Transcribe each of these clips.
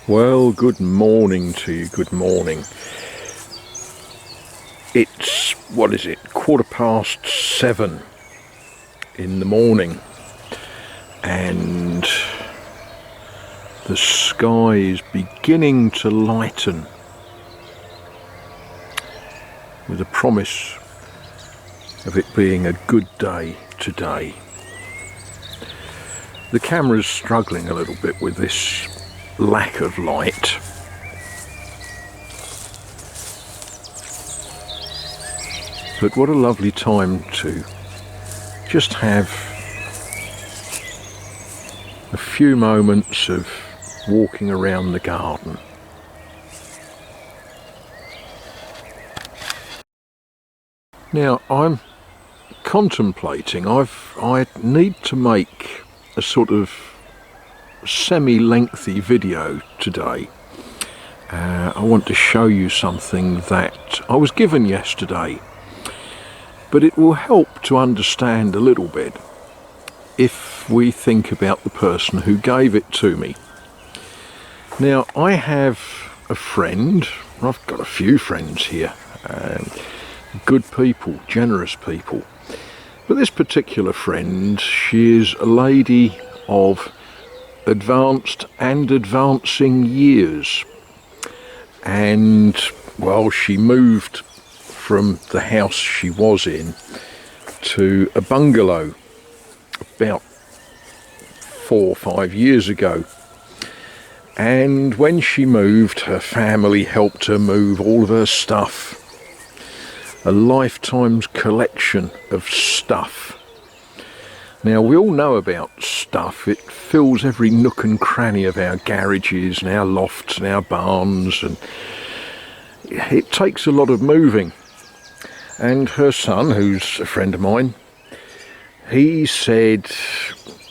Well, good morning to you, good morning. It's, what is it, 7:15 in the morning, and the sky is beginning to lighten with a promise of it being a good day today. The camera's struggling a little bit with this lack of light. But what a lovely time to just have a few moments of walking around the garden. Now I'm contemplating, I need to make a sort of semi-lengthy video today. I want to show you something that I was given yesterday, but it will help to understand a little bit if we think about the person who gave it to me. Now, I have a friend, I've got a few friends here, good people, generous people, but this particular friend, she is a lady of advanced and advancing years, and well, she moved from the house she was in to a bungalow about 4 or 5 years ago, and when she moved, her family helped her move all of her stuff, a lifetime's collection of stuff. Now, we all know about stuff. It fills every nook and cranny of our garages and our lofts and our barns, and it takes a lot of moving. And her son, who's a friend of mine, he said,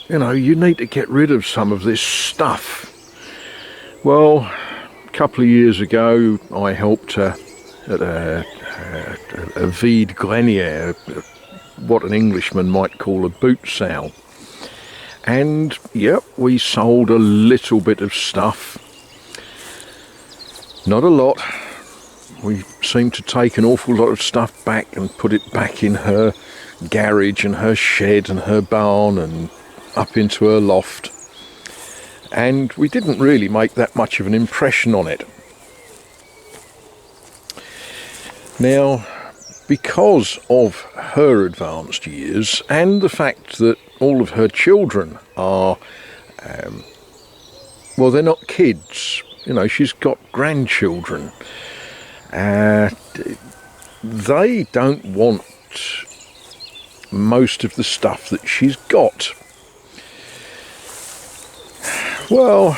you know, you need to get rid of some of this stuff. Well, a couple of years ago, I helped her at a vide grenier, what an Englishman might call a boot sale, and yep, we sold a little bit of stuff, not a lot. We seemed to take an awful lot of stuff back and put it back in her garage and her shed and her barn and up into her loft, and we didn't really make that much of an impression on it. Now, because of her advanced years and the fact that all of her children are, well, they're not kids, you know, she's got grandchildren, they don't want most of the stuff that she's got. Well,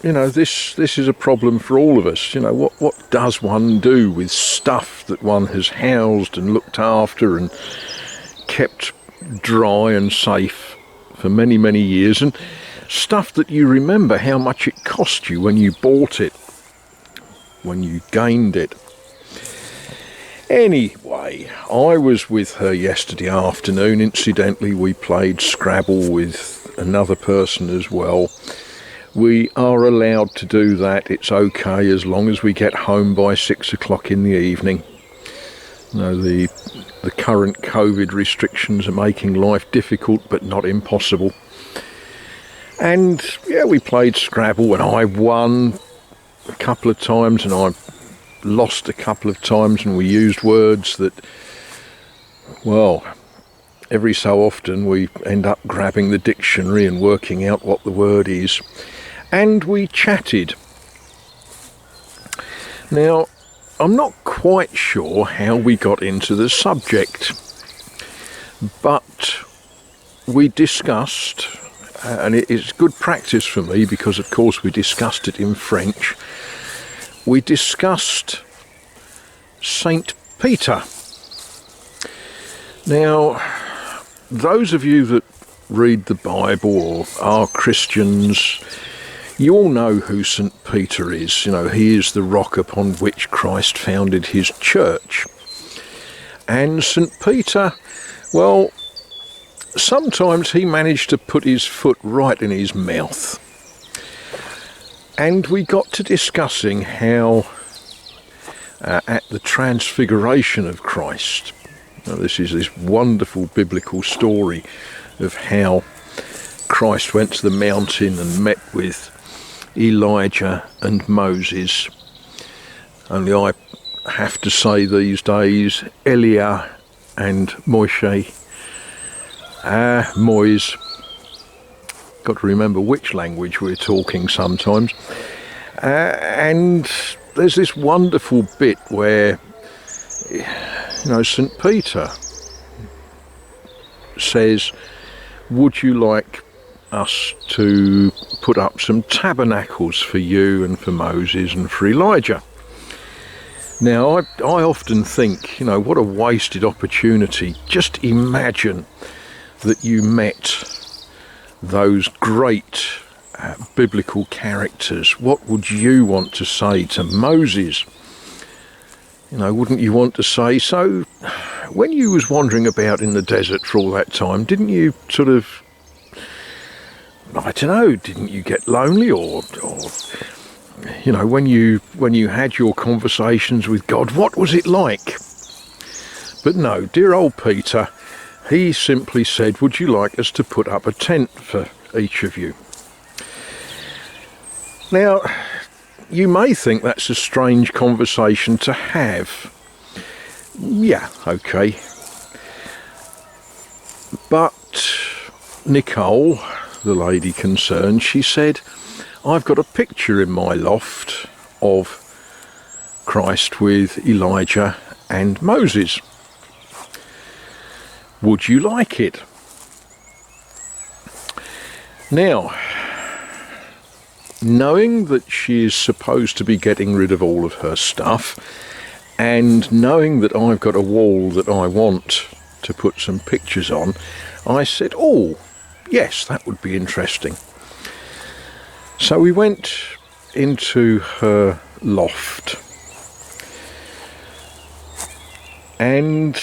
you know, this is a problem for all of us. You know, what does one do with stuff that one has housed and looked after and kept dry and safe for many, many years, and stuff that you remember how much it cost you when you bought it, when you gained it. Anyway, I was with her yesterday afternoon. Incidentally, we played Scrabble with another person as well. We are allowed to do that. It's okay as long as we get home by 6 o'clock in the evening. You know, the current COVID restrictions are making life difficult, but not impossible. And yeah, we played Scrabble, and I won a couple of times and I lost a couple of times, and we used words that, well, every so often we end up grabbing the dictionary and working out what the word is. And we chatted. Now, I'm not quite sure how we got into the subject, but we discussed, and it's good practice for me because of course we discussed it in French, we discussed Saint Peter. Now, those of you that read the Bible or are Christians, you all know who St. Peter is. You know, he is the rock upon which Christ founded his church. And St. Peter, well, sometimes he managed to put his foot right in his mouth. And we got to discussing how at the transfiguration of Christ, now this is this wonderful biblical story of how Christ went to the mountain and met with Elijah and Moses. Only I have to say these days, Elia and Moishe. Moise. Got to remember which language we're talking sometimes. And there's this wonderful bit where, St. Peter says, would you like us to put up some tabernacles for you and for Moses and for Elijah? Now, I often think, what a wasted opportunity. Just imagine that you met those great biblical characters. What would you want to say to Moses? Wouldn't you want to say, so when you was wandering about in the desert for all that time, didn't you sort of, I don't know, didn't you get lonely or when you had your conversations with God, what was it like? But no, dear old Peter, he simply said, would you like us to put up a tent for each of you? Now, you may think that's a strange conversation to have. Yeah, okay. But Nicole, the lady concerned, she said, I've got a picture in my loft of Christ with Elijah and Moses. Would you like it? Now, knowing that she is supposed to be getting rid of all of her stuff, and knowing that I've got a wall that I want to put some pictures on, I said, oh, yes, that would be interesting. So we went into her loft, and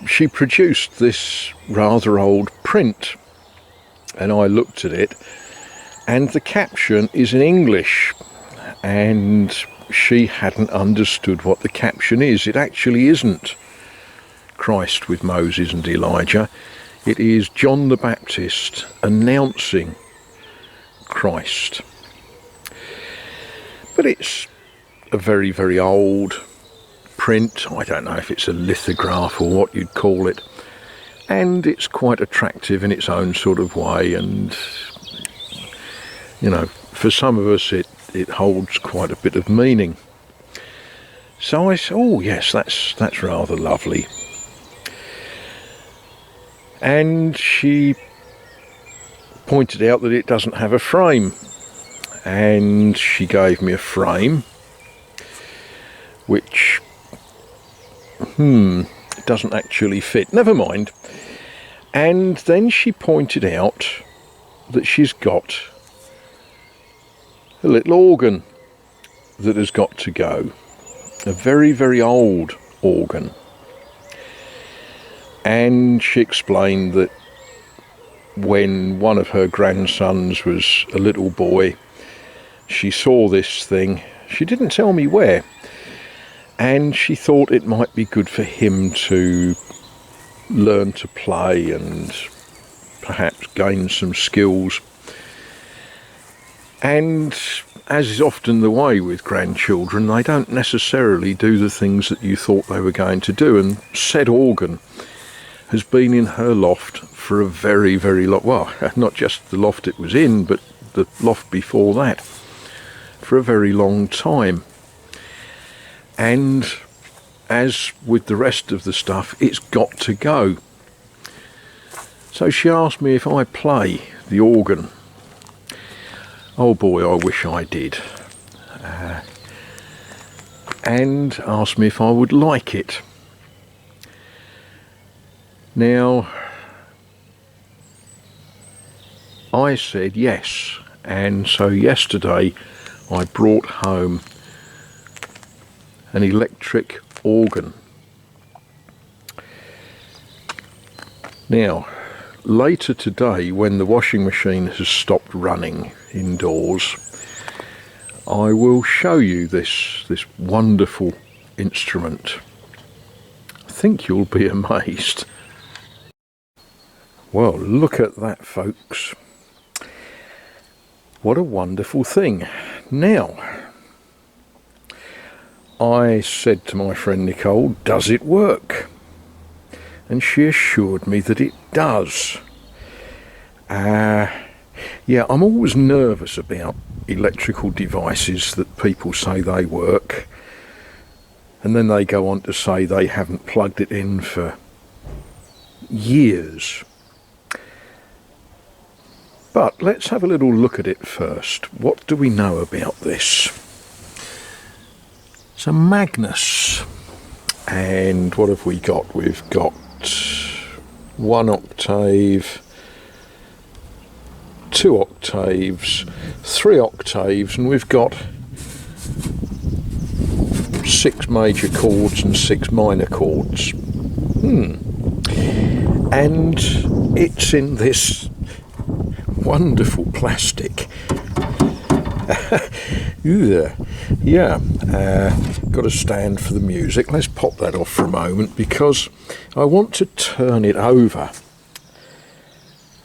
she produced this rather old print, and I looked at it, and the caption is in English, and she hadn't understood what the caption is. It actually isn't Christ with Moses and Elijah. It is John the Baptist announcing Christ. But it's a very, very old print. I don't know if it's a lithograph or what you'd call it, and it's quite attractive in its own sort of way, and for some of us it holds quite a bit of meaning. So I said, oh yes, that's rather lovely. And she pointed out that it doesn't have a frame, and she gave me a frame which doesn't actually fit. Never mind. And then she pointed out that she's got a little organ that has got to go. A very, very old organ. And she explained that when one of her grandsons was a little boy, she saw this thing. She didn't tell me where. And she thought it might be good for him to learn to play and perhaps gain some skills. And as is often the way with grandchildren, they don't necessarily do the things that you thought they were going to do. And said organ has been in her loft for a very, very long, well, not just the loft it was in, but the loft before that, for a very long time. And as with the rest of the stuff, it's got to go. So she asked me if I play the organ. Oh boy, I wish I did. And asked me if I would like it. Now, I said yes, and so yesterday I brought home an electric organ. Now, later today, when the washing machine has stopped running indoors, I will show you this wonderful instrument. I think you'll be amazed. Well, look at that, folks. What a wonderful thing. Now, I said to my friend Nicole, does it work? And she assured me that it does. Yeah, I'm always nervous about electrical devices that people say they work, and then they go on to say they haven't plugged it in for years. But let's have a little look at it first. What do we know about this? It's a Magnus, and what have we got? We've got 1 octave, 2 octaves, 3 octaves, and we've got 6 major chords and 6 minor chords. And it's in this wonderful plastic. Yeah, got a stand for the music. Let's pop that off for a moment because I want to turn it over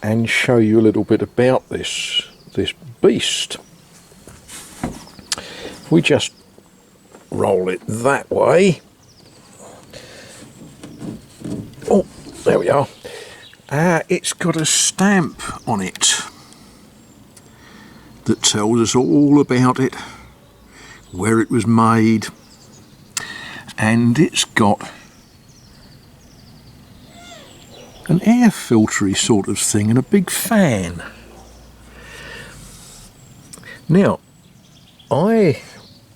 and show you a little bit about this beast. If we just roll it that way. Oh, there we are. It's got a stamp on it that tells us all about it, where it was made, and it's got an air filtery sort of thing and a big fan. Now, I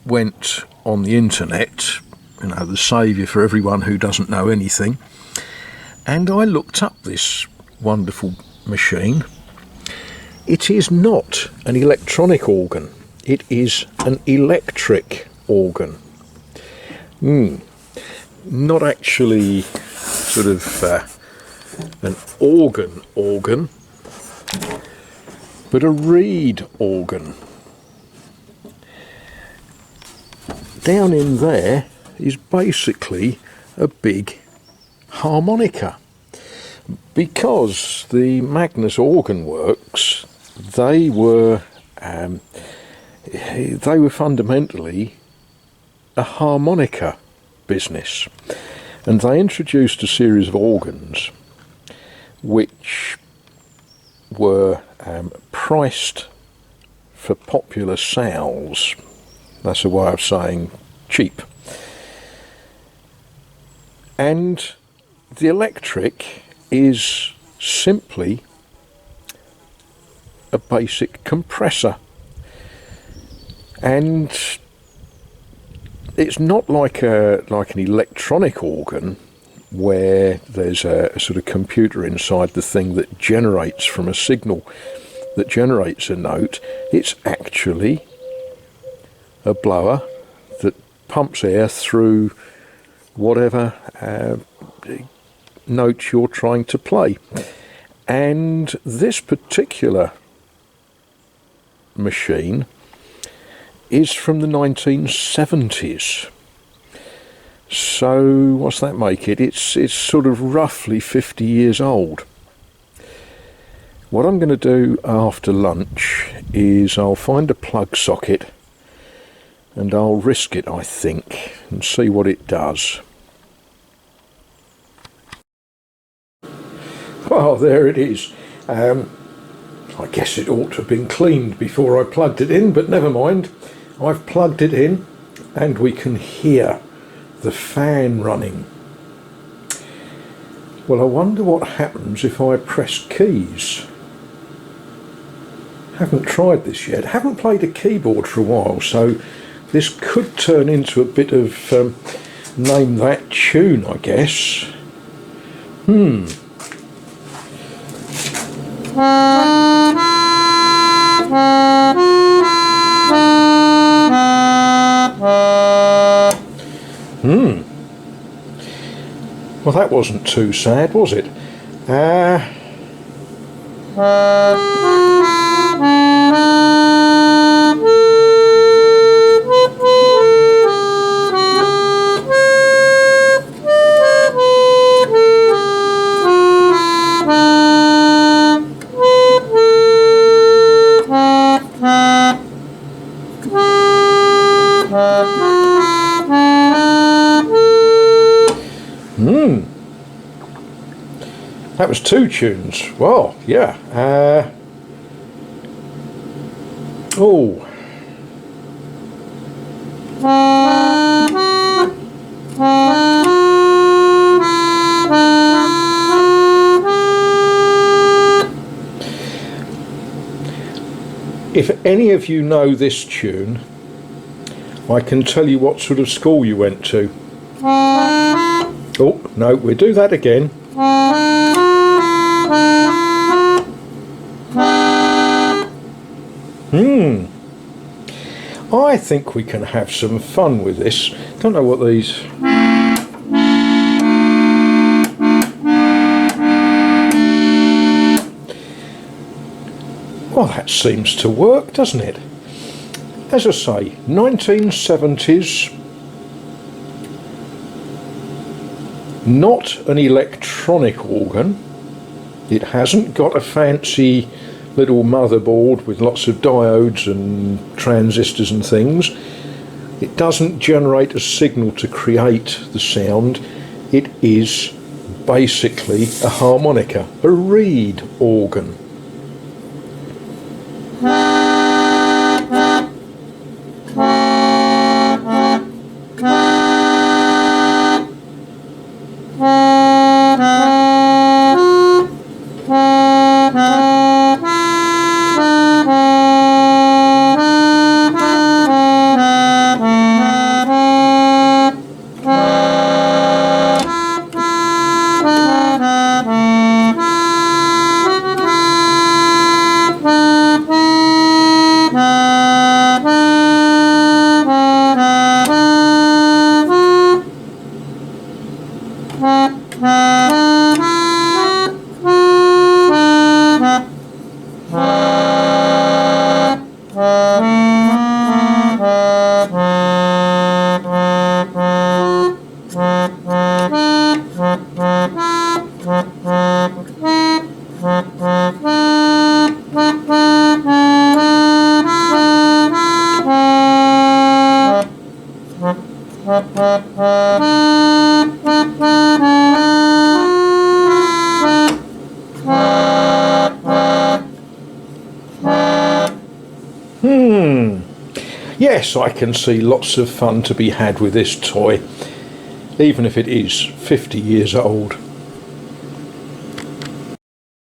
went on the internet, you know, the saviour for everyone who doesn't know anything, and I looked up this wonderful machine. It is not an electronic organ, it is an electric organ. Not actually sort of an organ, but a reed organ. Down in there is basically a big harmonica. Because the Magnus organ works, they were fundamentally a harmonica business, and they introduced a series of organs which were priced for popular sales. That's a way of saying cheap. And the electric is simply a basic compressor, and it's not like an electronic organ where there's a sort of computer inside the thing that generates from a signal that generates a note. It's actually a blower that pumps air through whatever note you're trying to play. And this particular machine is from the 1970s. So what's that make it? It's sort of roughly 50 years old. What I'm going to do after lunch is I'll find a plug socket and I'll risk it, I think, and see what it does. Oh, there it is. I guess it ought to have been cleaned before I plugged it in, but never mind. I've plugged it in and we can hear the fan running. Well, I wonder what happens if I press keys. Haven't tried this yet. Haven't played a keyboard for a while, so this could turn into a bit of name that tune, I guess. Well, that wasn't too sad, was it? That was 2 tunes. Well, yeah. Oh. If any of you know this tune, I can tell you what sort of school you went to. Oh, no, we'll do that again. I think we can have some fun with this. Don't know what these... Well, that seems to work, doesn't it? As I say, 1970s, not an electronic organ. It hasn't got a fancy little motherboard with lots of diodes and transistors and things. It doesn't generate a signal to create the sound. It is basically a harmonica, a reed organ. Yes, I can see lots of fun to be had with this toy, even if it is 50 years old.